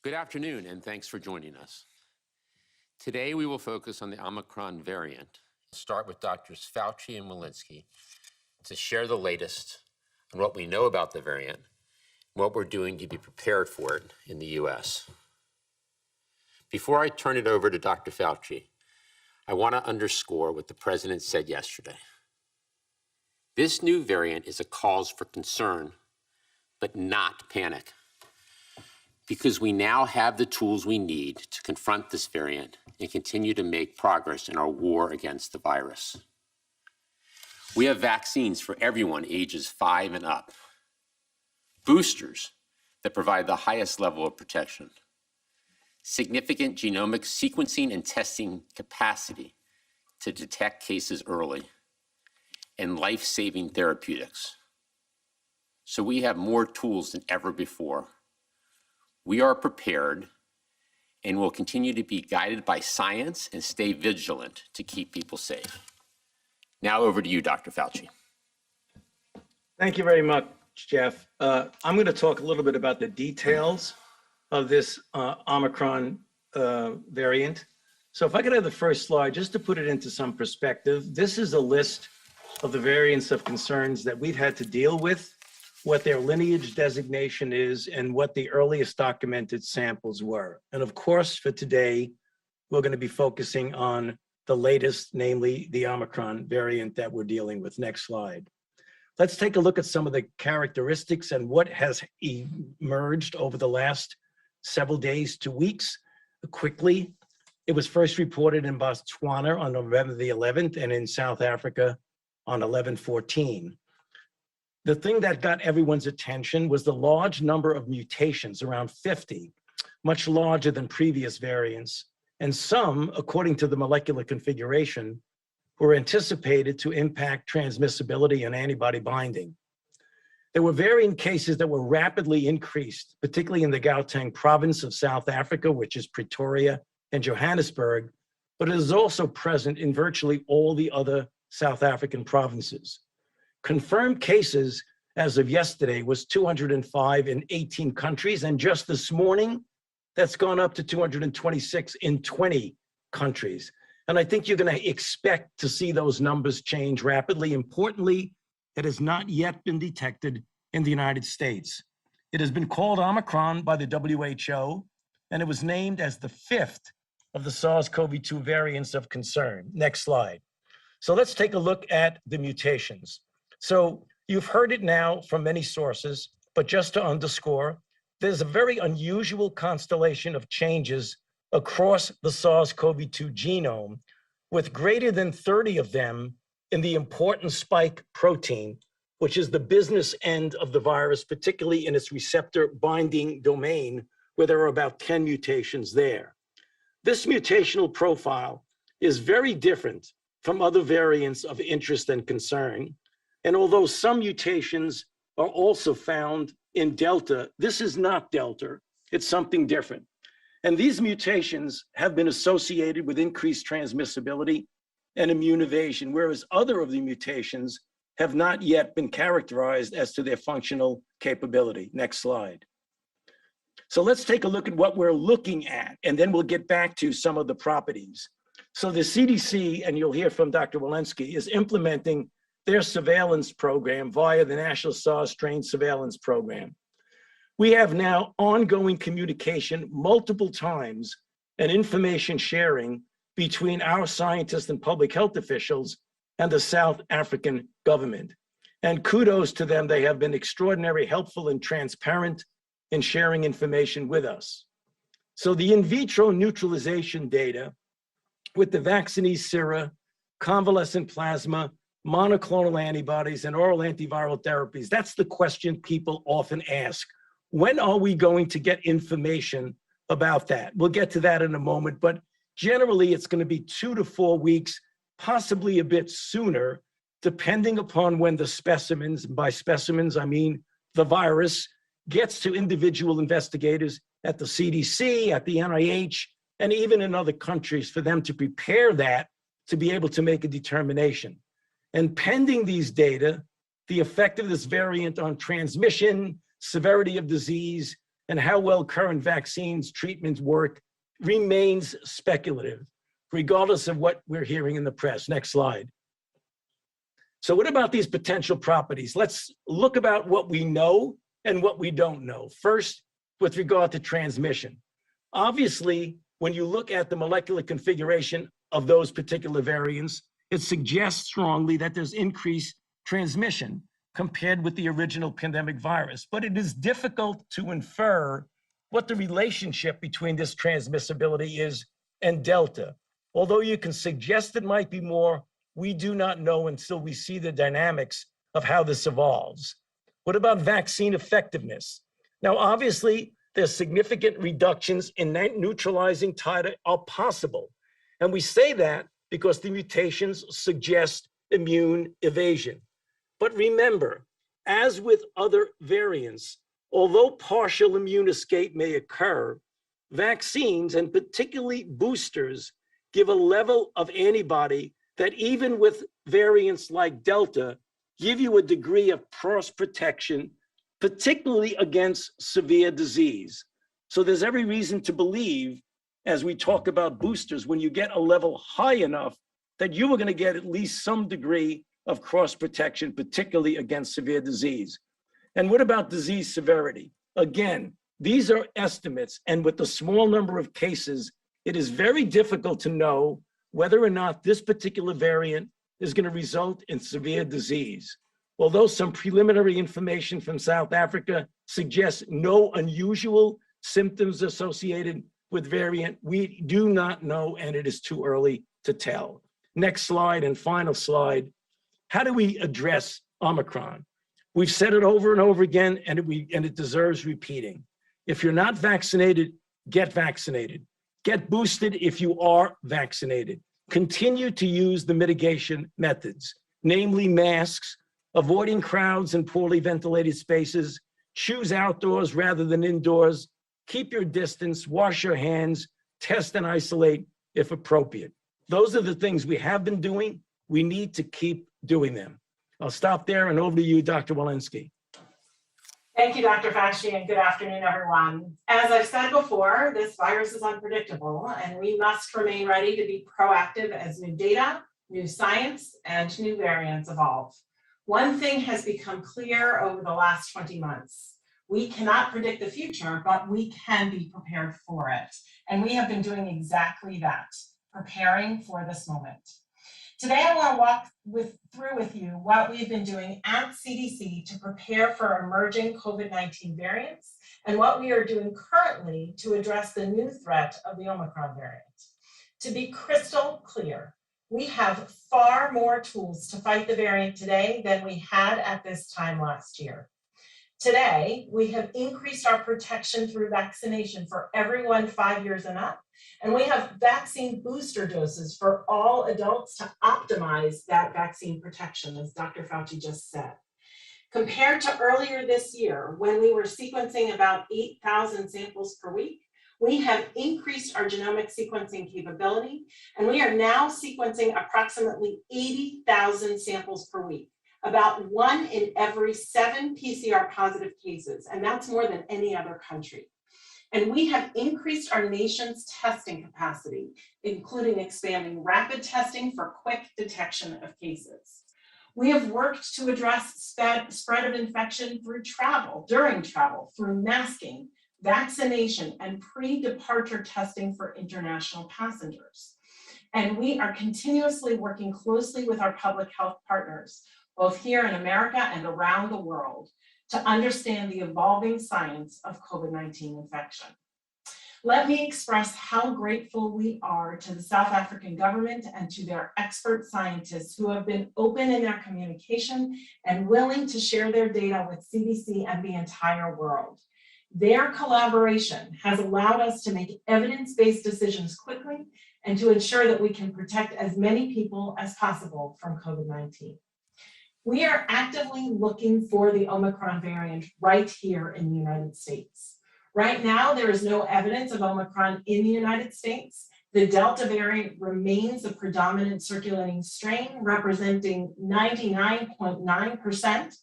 Good afternoon, and thanks for joining us. Today, we will focus on the Omicron variant. We'll start with Drs. Fauci and Walensky to share the latest on what we know about the variant and what we're doing to be prepared for it in the U.S. Before I turn it over to Dr. Fauci, I want to underscore what the president said yesterday. This new variant is a cause for concern, but not panic, because we now have the tools we need to confront this variant and continue to make progress in our war against the virus. We have vaccines for everyone ages 5 and up, boosters that provide the highest level of protection, significant genomic sequencing and testing capacity to detect cases early, and life-saving therapeutics. So we have more tools than ever before. We are prepared and will continue to be guided by science and stay vigilant to keep people safe. Now over to you, Dr. Fauci. Thank you very much, Jeff. I'm going to talk a little bit about the details of this Omicron variant. So if I could have the first slide, just to put it into some perspective, this is a list of the variants of concerns that we've had to deal with, what their lineage designation is, and what the earliest documented samples were. And of course, for today, we're going to be focusing on the latest, namely the Omicron variant that we're dealing with. Next slide. Let's take a look at some of the characteristics and what has emerged over the last several days to weeks. Quickly, it was first reported in Botswana on November the 11th and in South Africa on 11/14. The thing that got everyone's attention was the large number of mutations, around 50, much larger than previous variants, and some, according to the molecular configuration, were anticipated to impact transmissibility and antibody binding. There were variant cases that were rapidly increased, particularly in the Gauteng province of South Africa, which is Pretoria and Johannesburg, but it is also present in virtually all the other South African provinces. Confirmed cases as of yesterday was 205 in 18 countries, and just this morning, that's gone up to 226 in 20 countries. And I think you're going to expect to see those numbers change rapidly. Importantly, it has not yet been detected in the United States. It has been called Omicron by the WHO, and it was named as the 5th of the SARS-CoV-2 variants of concern. Next slide. So let's take a look at the mutations. So you've heard it now from many sources, but just to underscore, there's a very unusual constellation of changes across the SARS-CoV-2 genome, with greater than 30 of them in the important spike protein, which is the business end of the virus, particularly in its receptor binding domain, where there are about 10 mutations there. This mutational profile is very different from other variants of interest and concern. And although some mutations are also found in Delta, this is not Delta, it's something different. And these mutations have been associated with increased transmissibility and immune evasion, whereas other of the mutations have not yet been characterized as to their functional capability. Next slide. So let's take a look at what we're looking at, and then we'll get back to some of the properties. So the CDC, and you'll hear from Dr. Walensky, is implementing their surveillance program via the National SARS Strain Surveillance Program. We have now ongoing communication multiple times and information sharing between our scientists and public health officials and the South African government. And kudos to them, they have been extraordinarily helpful and transparent in sharing information with us. So the in vitro neutralization data with the vaccinee sera, convalescent plasma, monoclonal antibodies, and oral antiviral therapies, that's the question people often ask. When are we going to get information about that? We'll get to that in a moment, but generally it's going to be 2 to 4 weeks, possibly a bit sooner, depending upon when the specimens, by specimens I mean the virus, gets to individual investigators at the CDC, at the NIH, and even in other countries for them to prepare that to be able to make a determination. And pending these data, the effect of this variant on transmission, severity of disease, and how well current vaccines treatments work remains speculative, regardless of what we're hearing in the press. Next slide. So what about these potential properties? Let's look about what we know and what we don't know. First, with regard to transmission. Obviously, when you look at the molecular configuration of those particular variants, it suggests strongly that there's increased transmission compared with the original pandemic virus. But it is difficult to infer what the relationship between this transmissibility is and Delta. Although you can suggest it might be more, we do not know until we see the dynamics of how this evolves. What about vaccine effectiveness? Now, obviously, there's significant reductions in neutralizing titer are possible. And we say that because the mutations suggest immune evasion. But remember, as with other variants, although partial immune escape may occur, vaccines, and particularly boosters, give a level of antibody that even with variants like Delta, give you a degree of cross protection, particularly against severe disease. So there's every reason to believe, as we talk about boosters, when you get a level high enough, that you are going to get at least some degree of cross protection, particularly against severe disease. And what about disease severity? Again, these are estimates, and with the small number of cases, it is very difficult to know whether or not this particular variant is going to result in severe disease. Although some preliminary information from South Africa suggests no unusual symptoms associated with variant, we do not know, and it is too early to tell. Next slide and final slide. How do we address Omicron? We've said it over and over again, and it deserves repeating. If you're not vaccinated, get vaccinated. Get boosted if you are vaccinated. Continue to use the mitigation methods, namely masks, avoiding crowds and poorly ventilated spaces, choose outdoors rather than indoors, keep your distance, wash your hands, test and isolate if appropriate. Those are the things we have been doing. We need to keep doing them. I'll stop there and over to you, Dr. Walensky. Thank you, Dr. Fauci, and good afternoon, everyone. As I've said before, this virus is unpredictable, and we must remain ready to be proactive as new data, new science, and new variants evolve. One thing has become clear over the last 20 months. We cannot predict the future, but we can be prepared for it. And we have been doing exactly that, preparing for this moment. Today, I want to walk through with you what we've been doing at CDC to prepare for emerging COVID-19 variants and what we are doing currently to address the new threat of the Omicron variant. To be crystal clear, we have far more tools to fight the variant today than we had at this time last year. Today, we have increased our protection through vaccination for everyone 5 years and up, and we have vaccine booster doses for all adults to optimize that vaccine protection, as Dr. Fauci just said. Compared to earlier this year, when we were sequencing about 8,000 samples per week, we have increased our genomic sequencing capability, and we are now sequencing approximately 80,000 samples per week, about 1 in every 7 PCR positive cases, and that's more than any other country. And we have increased our nation's testing capacity, including expanding rapid testing for quick detection of cases. We have worked to address spread of infection through travel, during travel, through masking, vaccination, and pre-departure testing for international passengers. And we are continuously working closely with our public health partners, both here in America and around the world, to understand the evolving science of COVID-19 infection. Let me express how grateful we are to the South African government and to their expert scientists who have been open in their communication and willing to share their data with CDC and the entire world. Their collaboration has allowed us to make evidence-based decisions quickly and to ensure that we can protect as many people as possible from COVID-19. We are actively looking for the Omicron variant right here in the United States. Right now, there is no evidence of Omicron in the United States. The Delta variant remains the predominant circulating strain, representing 99.9%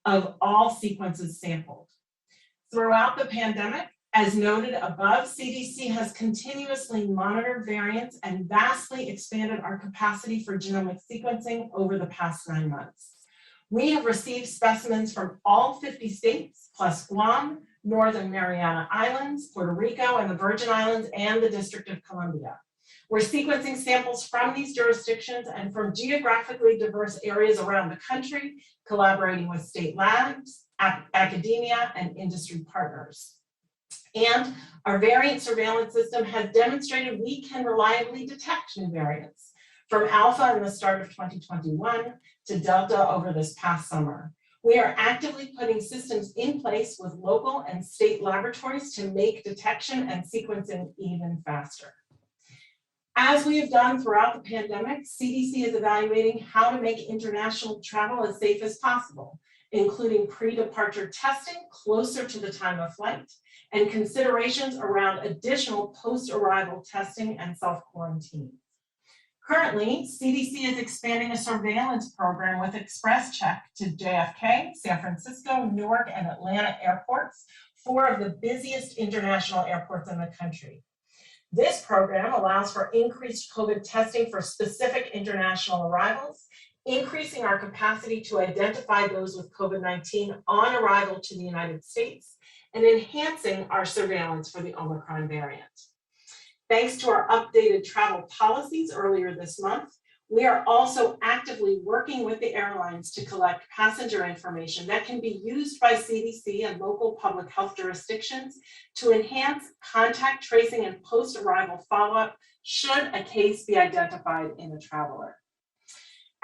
of all sequences sampled. Throughout the pandemic, As noted above, CDC has continuously monitored variants and vastly expanded our capacity for genomic sequencing over the past 9 months. We have received specimens from all 50 states, plus Guam, Northern Mariana Islands, Puerto Rico, and the Virgin Islands, and the District of Columbia. We're sequencing samples from these jurisdictions and from geographically diverse areas around the country, collaborating with state labs, academia, and industry partners. And our variant surveillance system has demonstrated we can reliably detect new variants, from Alpha in the start of 2021 to Delta over this past summer. We are actively putting systems in place with local and state laboratories to make detection and sequencing even faster. As we have done throughout the pandemic, CDC is evaluating how to make international travel as safe as possible, including pre-departure testing closer to the time of flight and considerations around additional post-arrival testing and self-quarantine. Currently, CDC is expanding a surveillance program with Express Check to JFK, San Francisco, Newark, and Atlanta airports, 4 of the busiest international airports in the country. This program allows for increased COVID testing for specific international arrivals, increasing our capacity to identify those with COVID-19 on arrival to the United States, and enhancing our surveillance for the Omicron variant. Thanks to our updated travel policies earlier this month, we are also actively working with the airlines to collect passenger information that can be used by CDC and local public health jurisdictions to enhance contact tracing and post-arrival follow-up should a case be identified in a traveler.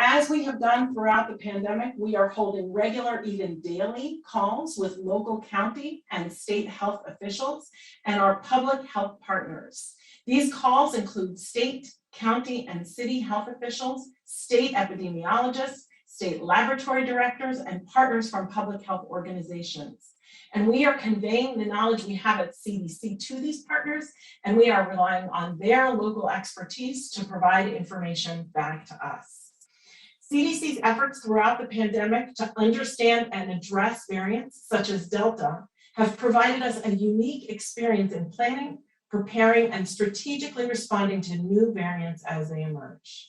As we have done throughout the pandemic, we are holding regular, even daily, calls with local county and state health officials and our public health partners. These calls include state, county, and city health officials, state epidemiologists, state laboratory directors, and partners from public health organizations. And we are conveying the knowledge we have at CDC to these partners, and we are relying on their local expertise to provide information back to us. CDC's efforts throughout the pandemic to understand and address variants such as Delta have provided us a unique experience in planning, preparing, and strategically responding to new variants as they emerge.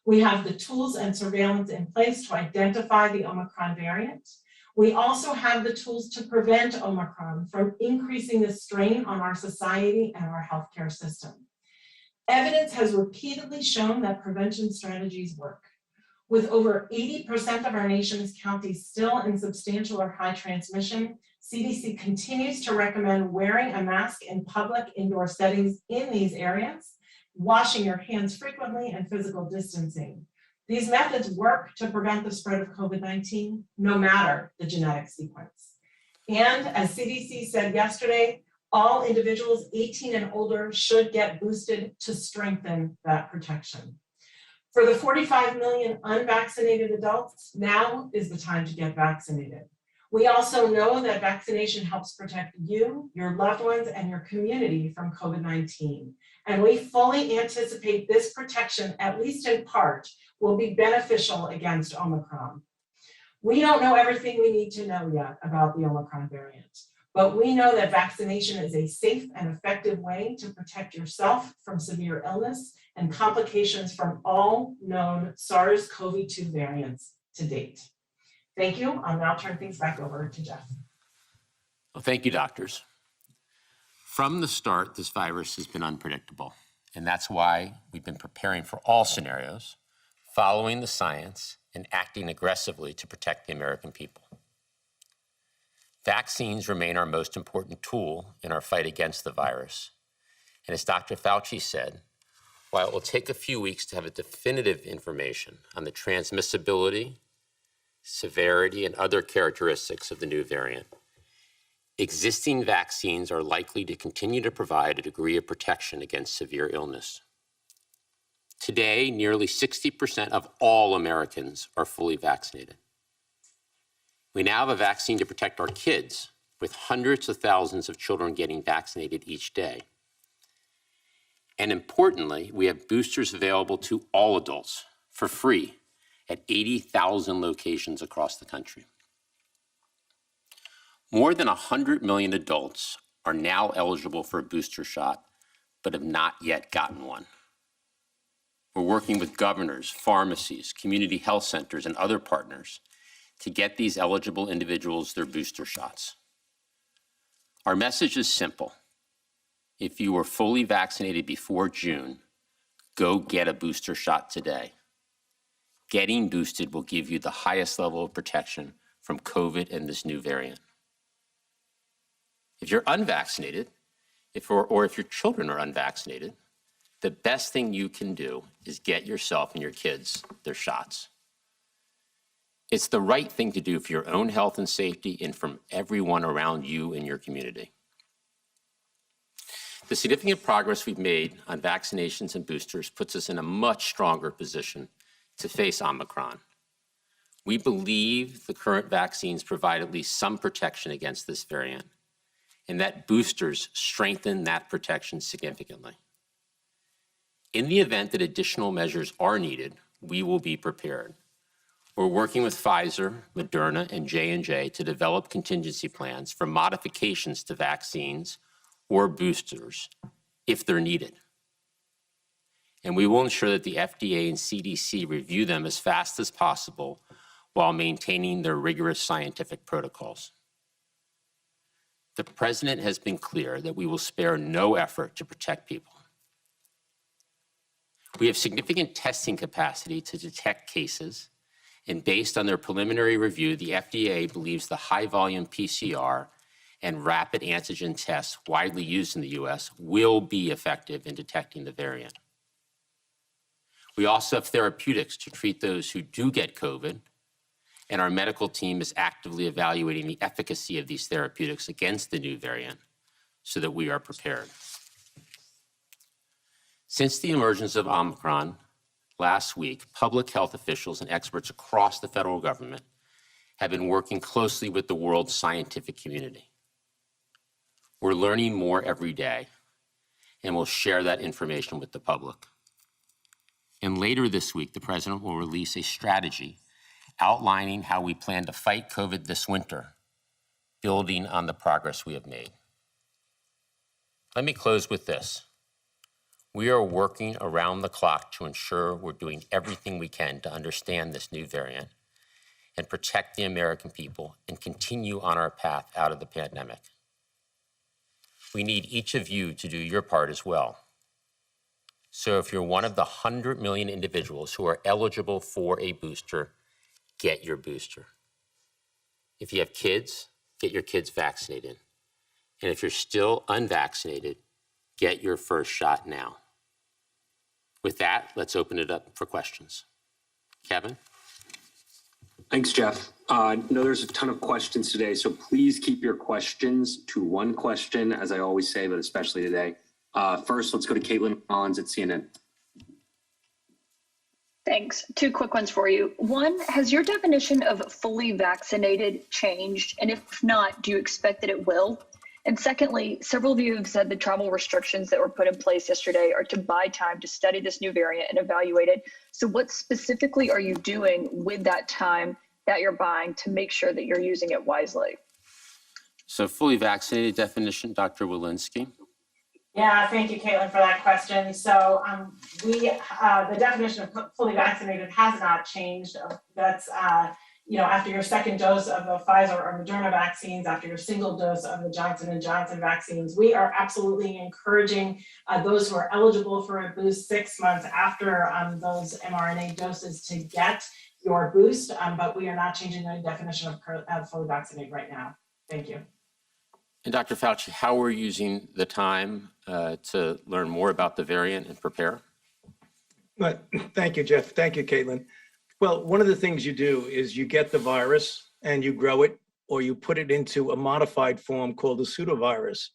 We have the tools and surveillance in place to identify the Omicron variant. We also have the tools to prevent Omicron from increasing the strain on our society and our healthcare system. Evidence has repeatedly shown that prevention strategies work. With over 80% of our nation's counties still in substantial or high transmission, CDC continues to recommend wearing a mask in public indoor settings in these areas, washing your hands frequently, and physical distancing. These methods work to prevent the spread of COVID-19, no matter the genetic sequence. And as CDC said yesterday, all individuals 18 and older should get boosted to strengthen that protection. For the 45 million unvaccinated adults, now is the time to get vaccinated. We also know that vaccination helps protect you, your loved ones, and your community from COVID-19. And we fully anticipate this protection, at least in part, will be beneficial against Omicron. We don't know everything we need to know yet about the Omicron variant, but we know that vaccination is a safe and effective way to protect yourself from severe illness and complications from all known SARS-CoV-2 variants to date. Thank you. I'll now turn things back over to Jeff. Well, thank you, doctors. From the start, this virus has been unpredictable, and that's why we've been preparing for all scenarios, following the science, and acting aggressively to protect the American people. Vaccines remain our most important tool in our fight against the virus. And as Dr. Fauci said, while it will take a few weeks to have a definitive information on the transmissibility, severity, and other characteristics of the new variant, existing vaccines are likely to continue to provide a degree of protection against severe illness. Today, nearly 60% of all Americans are fully vaccinated. We now have a vaccine to protect our kids, with hundreds of thousands of children getting vaccinated each day. And importantly, we have boosters available to all adults for free at 80,000 locations across the country. More than 100 million adults are now eligible for a booster shot, but have not yet gotten one. We're working with governors, pharmacies, community health centers, and other partners to get these eligible individuals their booster shots. Our message is simple. If you were fully vaccinated before June, go get a booster shot today. Getting boosted will give you the highest level of protection from COVID and this new variant. If you're unvaccinated, or if your children are unvaccinated, the best thing you can do is get yourself and your kids their shots. It's the right thing to do for your own health and safety and from everyone around you and your community. The significant progress we've made on vaccinations and boosters puts us in a much stronger position to face Omicron. We believe the current vaccines provide at least some protection against this variant, and that boosters strengthen that protection significantly. In the event that additional measures are needed, we will be prepared. We're working with Pfizer, Moderna, and J&J to develop contingency plans for modifications to vaccines or boosters if they're needed. And we will ensure that the FDA and CDC review them as fast as possible while maintaining their rigorous scientific protocols. The President has been clear that we will spare no effort to protect people. We have significant testing capacity to detect cases, and based on their preliminary review, the FDA believes the high-volume PCR and rapid antigen tests widely used in the U.S. will be effective in detecting the variant. We also have therapeutics to treat those who do get COVID, and our medical team is actively evaluating the efficacy of these therapeutics against the new variant so that we are prepared. Since the emergence of Omicron last week, public health officials and experts across the federal government have been working closely with the world's scientific community. We're learning more every day, and we'll share that information with the public. And later this week, the President will release a strategy outlining how we plan to fight COVID this winter, building on the progress we have made. Let me close with this. We are working around the clock to ensure we're doing everything we can to understand this new variant and protect the American people and continue on our path out of the pandemic. We need each of you to do your part as well. So if you're one of the 100 million individuals who are eligible for a booster, get your booster. If you have kids, get your kids vaccinated. And if you're still unvaccinated, get your first shot now. With that, let's open it up for questions. Kevin? Thanks, Jeff. I know there's a ton of questions today, so please keep your questions to one question, as I always say, but especially today. First, let's go to Caitlin Collins at CNN. Thanks. Two quick ones for you. One, has your definition of fully vaccinated changed? And if not, do you expect that it will? And secondly, several of you have said the travel restrictions that were put in place yesterday are to buy time to study this new variant and evaluate it. So what specifically are you doing with that time that you're buying to make sure that you're using it wisely? So fully vaccinated definition, Dr. Walensky. Yeah, thank you, Caitlin, for that question. So the definition of fully vaccinated has not changed. That's after your second dose of the Pfizer or Moderna vaccines, after your single dose of the Johnson & Johnson vaccines. We are absolutely encouraging those who are eligible for a boost 6 months after those mRNA doses to get your boost, but we are not changing the definition of fully vaccinated right now. Thank you. And Dr. Fauci, how we're using the time to learn more about the variant and prepare? But thank you, Jeff. Thank you, Caitlin. Well, one of the things you do is you get the virus and you grow it, or you put it into a modified form called a pseudovirus.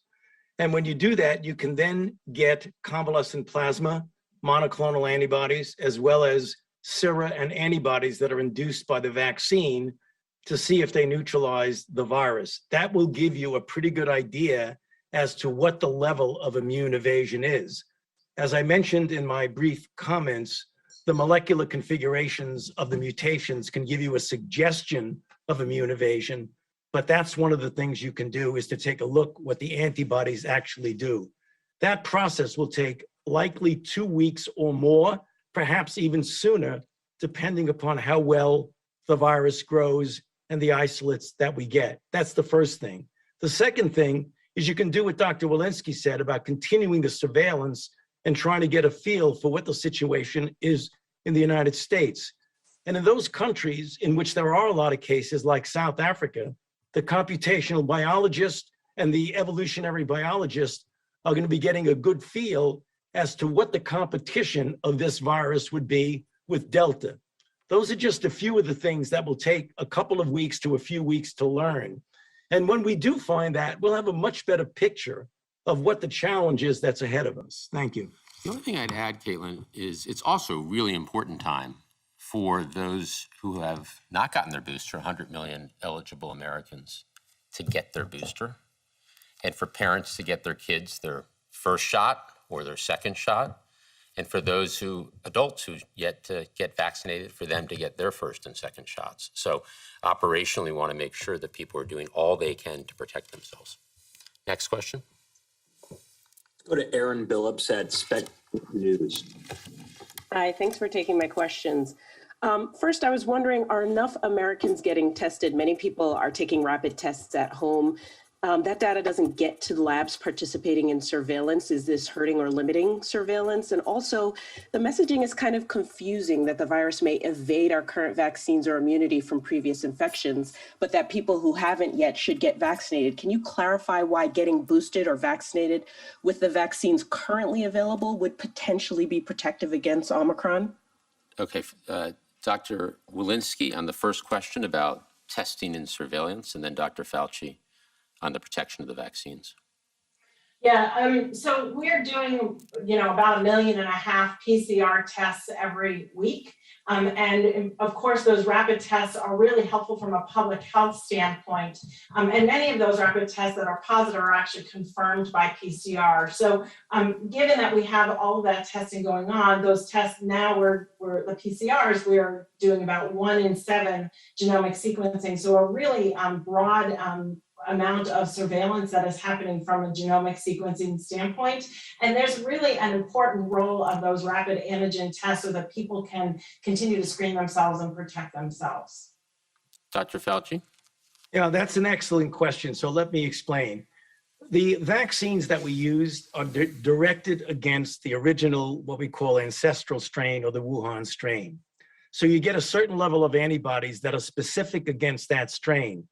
And when you do that, you can then get convalescent plasma, monoclonal antibodies, as well as sera and antibodies that are induced by the vaccine to see if they neutralize the virus. That will give you a pretty good idea as to what the level of immune evasion is. As I mentioned in my brief comments, the molecular configurations of the mutations can give you a suggestion of immune evasion, but that's one of the things you can do, is to take a look what the antibodies actually do. That process will take likely 2 weeks or more, perhaps even sooner, depending upon how well the virus grows and the isolates that we get. That's the first thing. The second thing is you can do what Dr. Walensky said about continuing the surveillance and trying to get a feel for what the situation is in the United States. And in those countries in which there are a lot of cases, like South Africa, the computational biologist and the evolutionary biologist are going to be getting a good feel as to what the competition of this virus would be with Delta. Those are just a few of the things that will take a couple of weeks to a few weeks to learn. And when we do find that, we'll have a much better picture of what the challenge is that's ahead of us. Thank you. The only thing I'd add, Caitlin, is it's also a really important time for those who have not gotten their booster, 100 million eligible Americans, to get their booster, and for parents to get their kids their first shot or their second shot, and for those adults who yet to get vaccinated, for them to get their first and second shots. So operationally, we want to make sure that people are doing all they can to protect themselves. Next question. Let's go to Aaron Billups at Spec News. Hi, thanks for taking my questions. First, I was wondering, are enough Americans getting tested? Many people are taking rapid tests at home. That data doesn't get to labs participating in surveillance. Is this hurting or limiting surveillance? And also, the messaging is kind of confusing that the virus may evade our current vaccines or immunity from previous infections, but that people who haven't yet should get vaccinated. Can you clarify why getting boosted or vaccinated with the vaccines currently available would potentially be protective against Omicron? Okay, Dr. Walensky on the first question about testing and surveillance, and then Dr. Fauci on the protection of the vaccines. Yeah, so we're doing, about 1.5 million PCR tests every week. And of course, those rapid tests are really helpful from a public health standpoint. And many of those rapid tests that are positive are actually confirmed by PCR. So given that we have all of that testing going on, those tests now we're the PCRs, we are doing about 1 in 7 genomic sequencing. So a really broad amount of surveillance that is happening from a genomic sequencing standpoint. And there's really an important role of those rapid antigen tests so that people can continue to screen themselves and protect themselves. Dr. Fauci? Yeah, that's an excellent question. So let me explain. The vaccines that we used are directed against the original, what we call ancestral strain or the Wuhan strain. So you get a certain level of antibodies that are specific against that strain.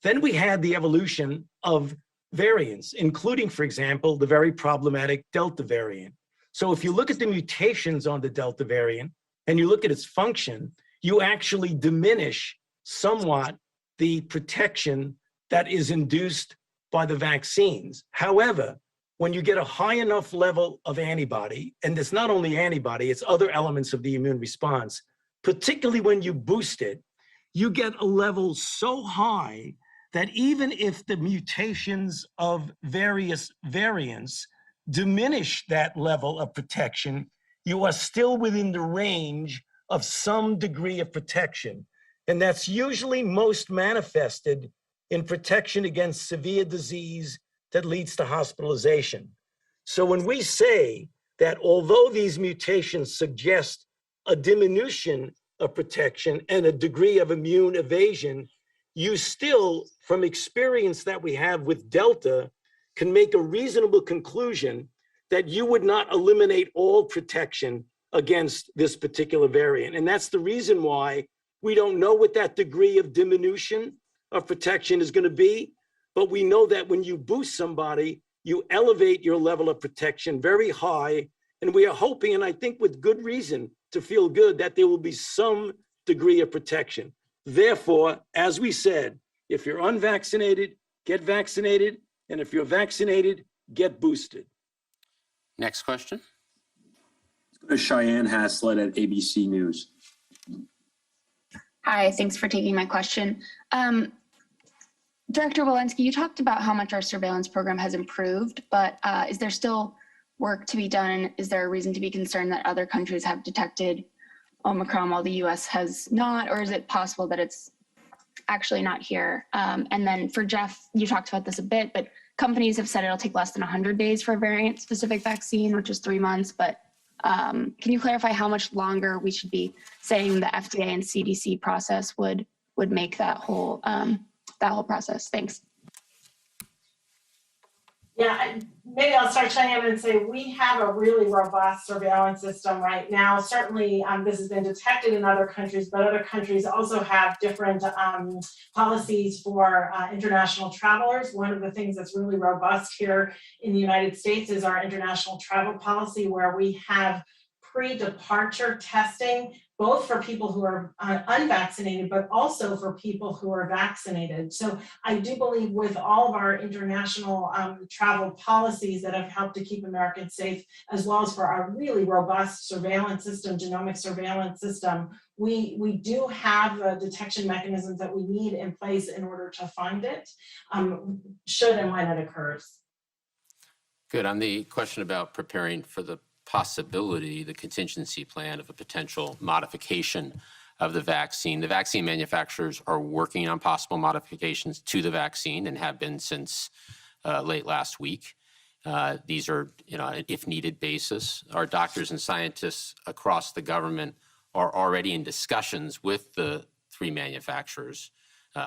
Then we had the evolution of variants, including, for example, the very problematic Delta variant. So if you look at the mutations on the Delta variant and you look at its function, you actually diminish somewhat the protection that is induced by the vaccines. However, when you get a high enough level of antibody, and it's not only antibody, it's other elements of the immune response, particularly when you boost it, you get a level so high that even if the mutations of various variants diminish that level of protection, you are still within the range of some degree of protection. And that's usually most manifested in protection against severe disease that leads to hospitalization. So when we say that although these mutations suggest a diminution of protection and a degree of immune evasion, you still, from experience that we have with Delta, can make a reasonable conclusion that you would not eliminate all protection against this particular variant. And that's the reason why we don't know what that degree of diminution of protection is going to be, but we know that when you boost somebody, you elevate your level of protection very high. And we are hoping, and I think with good reason to feel good, that there will be some degree of protection. Therefore, as we said, if you're unvaccinated, get vaccinated. And if you're vaccinated, get boosted. Next question. Let's go to Cheyenne Haslett at ABC News. Hi, thanks for taking my question. Director Walensky, you talked about how much our surveillance program has improved, but is there still work to be done? Is there a reason to be concerned that other countries have detected Omicron while the US has not, or is it possible that it's actually not here. And then for Jeff, you talked about this a bit, but companies have said it'll take less than 100 days for a variant-specific vaccine, which is 3 months. But can you clarify how much longer we should be saying the FDA and CDC process would make that whole process? Thanks. Yeah, maybe I'll start chiming in and say we have a really robust surveillance system right now. Certainly, this has been detected in other countries, but other countries also have different policies for international travelers. One of the things that's really robust here in the United States is our international travel policy, where we have pre-departure testing, both for people who are unvaccinated, but also for people who are vaccinated. So I do believe with all of our international travel policies that have helped to keep Americans safe, as well as for our really robust surveillance system, genomic surveillance system, we do have the detection mechanisms that we need in place in order to find it, should and when it occurs. Good. On the question about preparing for the possibility, the contingency plan of a potential modification of the vaccine manufacturers are working on possible modifications to the vaccine and have been since late last week. These are, an if needed basis. Our doctors and scientists across the government are already in discussions with the 3 manufacturers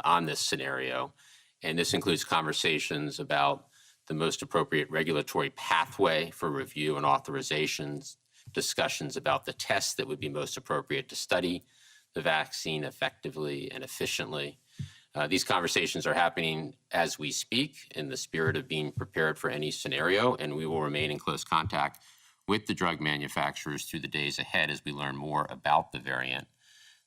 on this scenario. And this includes conversations about the most appropriate regulatory pathway for review and authorizations, discussions about the tests that would be most appropriate to study the vaccine effectively and efficiently. These conversations are happening as we speak in the spirit of being prepared for any scenario, and we will remain in close contact with the drug manufacturers through the days ahead as we learn more about the variant.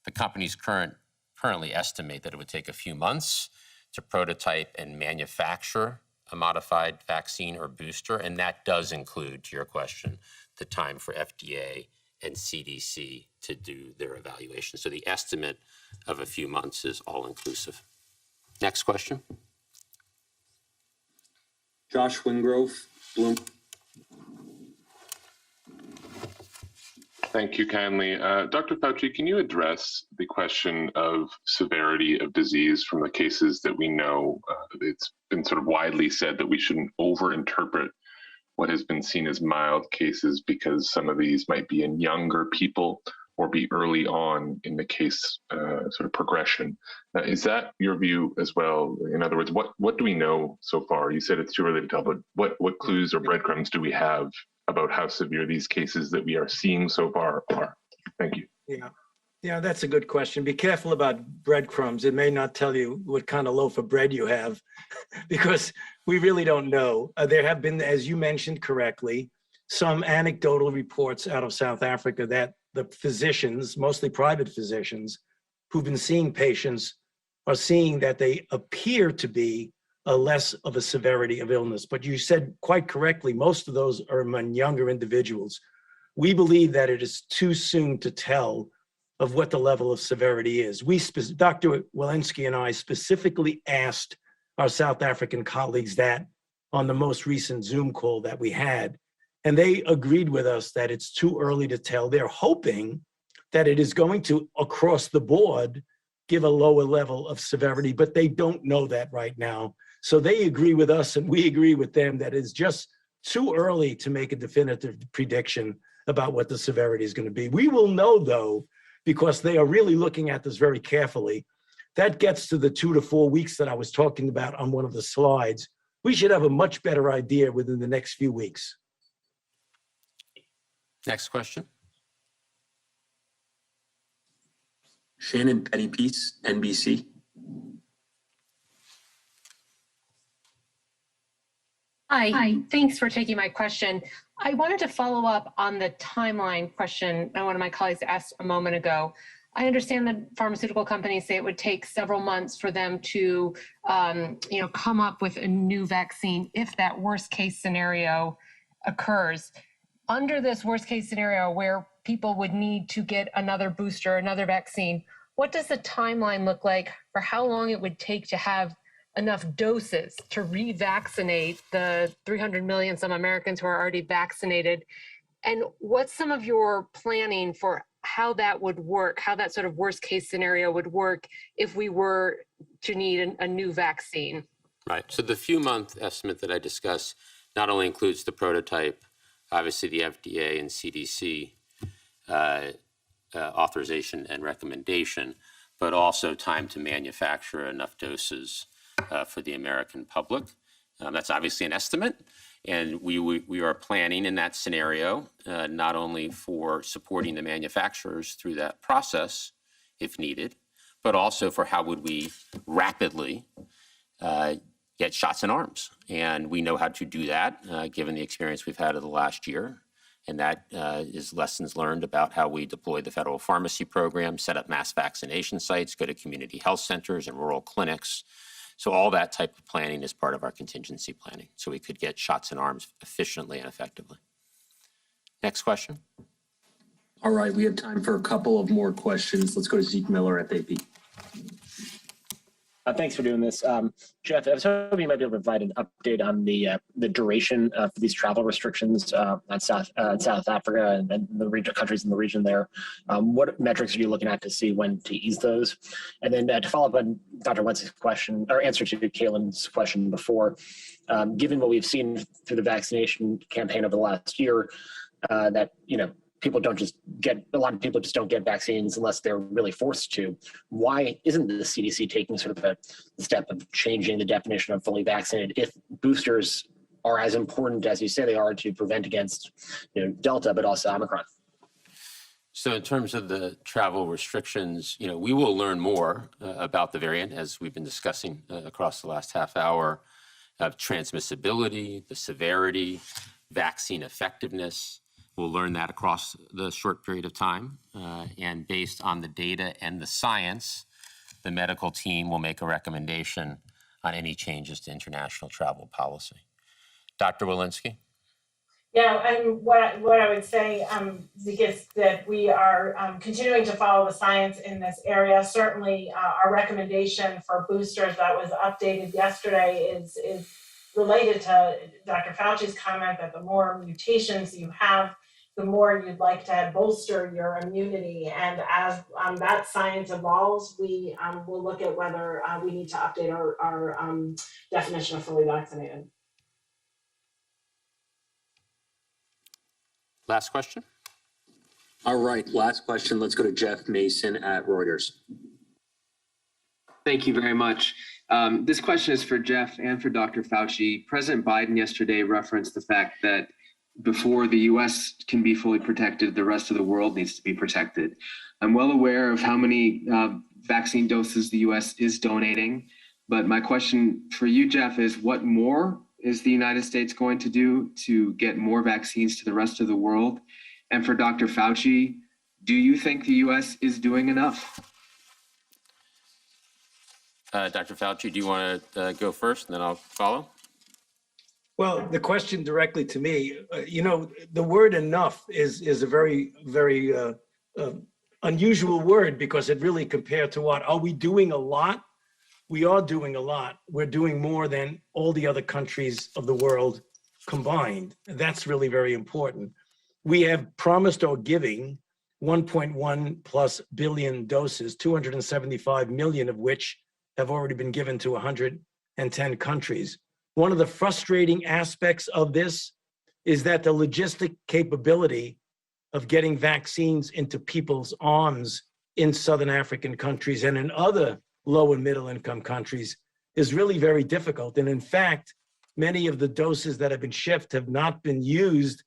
The companies currently estimate that it would take a few months to prototype and manufacture a modified vaccine or booster, and that does include, to your question, the time for FDA and CDC to do their evaluation. So the estimate of a few months is all inclusive. Next question. Josh Wingrove, Bloom. Thank you kindly. Dr. Fauci, can you address the question of severity of disease from the cases that we know? It's been sort of widely said that we shouldn't overinterpret what has been seen as mild cases because some of these might be in younger people or be early on in the case sort of progression. Is that your view as well? In other words, what do we know so far? You said it's too early to tell, but what clues or breadcrumbs do we have about how severe these cases that we are seeing so far are? Thank you. Yeah, that's a good question. Be careful about breadcrumbs. It may not tell you what kind of loaf of bread you have because we really don't know. There have been, as you mentioned correctly, some anecdotal reports out of South Africa that the physicians, mostly private physicians, who've been seeing patients are seeing that they appear to be a less of a severity of illness. But you said quite correctly, most of those are among younger individuals. We believe that it is too soon to tell of what the level of severity is. Dr. Walensky and I specifically asked our South African colleagues that on the most recent Zoom call that we had, and they agreed with us that it's too early to tell. They're hoping that it is going to, across the board, give a lower level of severity, but they don't know that right now. So they agree with us and we agree with them that it's just too early to make a definitive prediction about what the severity is going to be. We will know though, because they are really looking at this very carefully. That gets to the 2 to 4 weeks that I was talking about on one of the slides. We should have a much better idea within the next few weeks. Next question. Shannon Pettypiece, NBC. Hi, thanks for taking my question. I wanted to follow up on the timeline question that one of my colleagues asked a moment ago. I understand that pharmaceutical companies say it would take several months for them to, come up with a new vaccine if that worst case scenario occurs. Under this worst case scenario where people would need to get another booster, another vaccine, what does the timeline look like for how long it would take to have enough doses to revaccinate the 300 million some Americans who are already vaccinated? And what's some of your planning for how that would work, how that sort of worst case scenario would work if we were to need a new vaccine. Right. So the few month estimate that I discussed not only includes the prototype, obviously the FDA and CDC authorization and recommendation, but also time to manufacture enough doses for the American public. That's obviously an estimate, and we are planning in that scenario not only for supporting the manufacturers through that process, if needed, but also for how would we rapidly get shots in arms. And we know how to do that, given the experience we've had of the last year. And that is lessons learned about how we deploy the federal pharmacy program, set up mass vaccination sites, go to community health centers and rural clinics. So all that type of planning is part of our contingency planning, so we could get shots in arms efficiently and effectively. Next question. All right, we have time for a couple of more questions. Let's go to Zeke Miller at AP. Thanks for doing this. Jeff, I was hoping you might be able to provide an update on the duration for these travel restrictions on South Africa and the countries in the region there. What metrics are you looking at to see when to ease those? And then to follow up on Dr. Wentz's question, or answer to Caitlin's question before, given what we've seen through the vaccination campaign over the last year, that, a lot of people just don't get vaccines unless they're really forced to. Why isn't the CDC taking sort of a step of changing the definition of fully vaccinated if boosters are as important as you say they are to prevent against Delta, but also Omicron? So in terms of the travel restrictions, we will learn more about the variant, as we've been discussing across the last half hour, of transmissibility, the severity, vaccine effectiveness. We'll learn that across the short period of time. And based on the data and the science, the medical team will make a recommendation on any changes to international travel policy. Dr. Walensky? Yeah, and what I would say, Zeke, is that we are continuing to follow the science in this area. Certainly, our recommendation for boosters that was updated yesterday is related to Dr. Fauci's comment that the more mutations you have, the more you'd like to bolster your immunity. And as that science evolves, we will look at whether we need to update our definition of fully vaccinated. Last question. All right, last question. Let's go to Jeff Mason at Reuters. Thank you very much. This question is for Jeff and for Dr. Fauci. President Biden yesterday referenced the fact that before the U.S. can be fully protected, the rest of the world needs to be protected. I'm well aware of how many vaccine doses the U.S. is donating, but my question for you, Jeff, is what more is the United States going to do to get more vaccines to the rest of the world? And for Dr. Fauci, do you think the U.S. is doing enough? Dr. Fauci, do you want to go first and then I'll follow? Well, the question directly to me, the word enough is a very, very unusual word because it really compared to what? Are we doing a lot? We are doing a lot. We're doing more than all the other countries of the world combined. That's really very important. We have promised or giving 1.1 plus billion doses, 275 million of which have already been given to 110 countries. One of the frustrating aspects of this is that the logistic capability of getting vaccines into people's arms in Southern African countries and in other low and middle income countries is really very difficult. And in fact, many of the doses that have been shipped have not been used,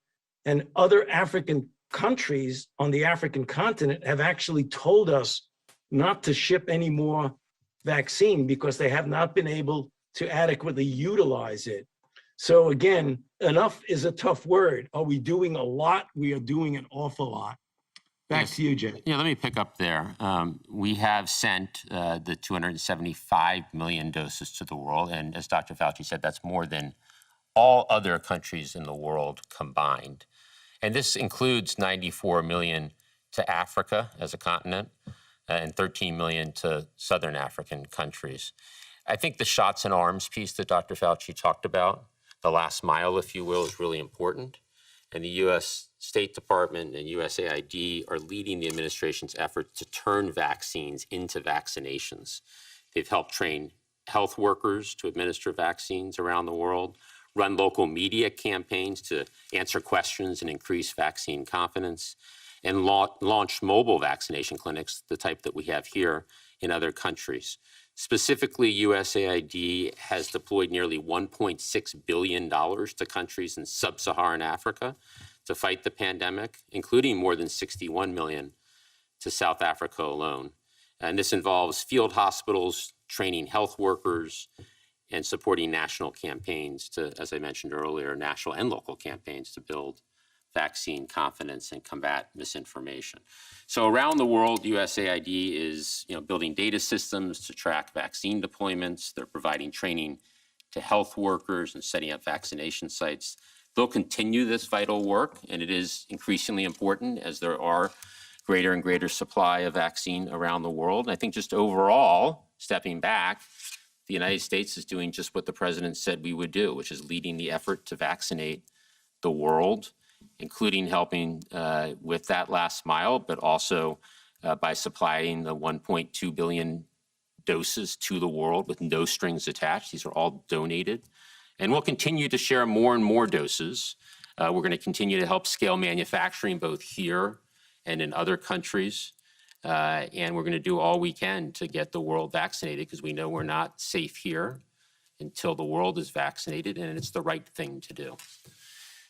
and other African countries on the African continent have actually told us not to ship any more vaccine because they have not been able to adequately utilize it. So again, enough is a tough word. Are we doing a lot? We are doing an awful lot. Back to you, Jay. Yeah, let me pick up there. We have sent the 275 million doses to the world. And as Dr. Fauci said, that's more than all other countries in the world combined. And this includes 94 million to Africa as a continent and 13 million to Southern African countries. I think the shots in arms piece that Dr. Fauci talked about, the last mile, if you will, is really important. And the U.S. State Department and USAID are leading the administration's efforts to turn vaccines into vaccinations. They've helped train health workers to administer vaccines around the world, run local media campaigns to answer questions and increase vaccine confidence, and launch mobile vaccination clinics, the type that we have here in other countries. Specifically, USAID has deployed nearly $1.6 billion to countries in sub-Saharan Africa to fight the pandemic, including more than $61 million to South Africa alone. And this involves field hospitals, training health workers, and supporting national campaigns to, as I mentioned earlier, national and local campaigns to build vaccine confidence and combat misinformation. So around the world, USAID is building data systems to track vaccine deployments. They're providing training to health workers and setting up vaccination sites. They'll continue this vital work, and it is increasingly important as there are greater and greater supply of vaccine around the world. And I think just overall, stepping back, the United States is doing just what the president said we would do, which is leading the effort to vaccinate the world, including helping with that last mile, but also by supplying the 1.2 billion doses to the world with no strings attached. These are all donated. And we'll continue to share more and more doses. We're going to continue to help scale manufacturing both here and in other countries. And we're going to do all we can to get the world vaccinated because we know we're not safe here until the world is vaccinated, and it's the right thing to do.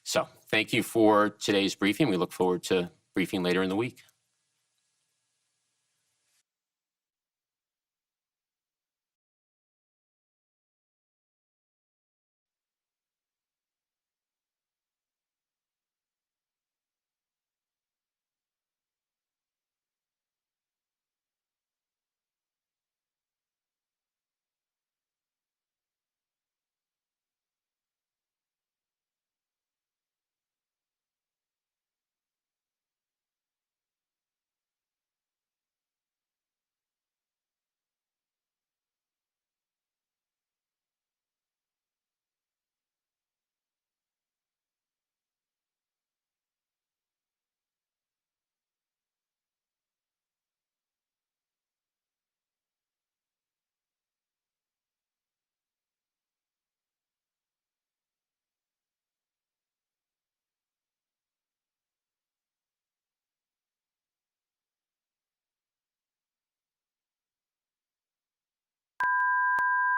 So thank you for today's briefing. We look forward to briefing later in the week.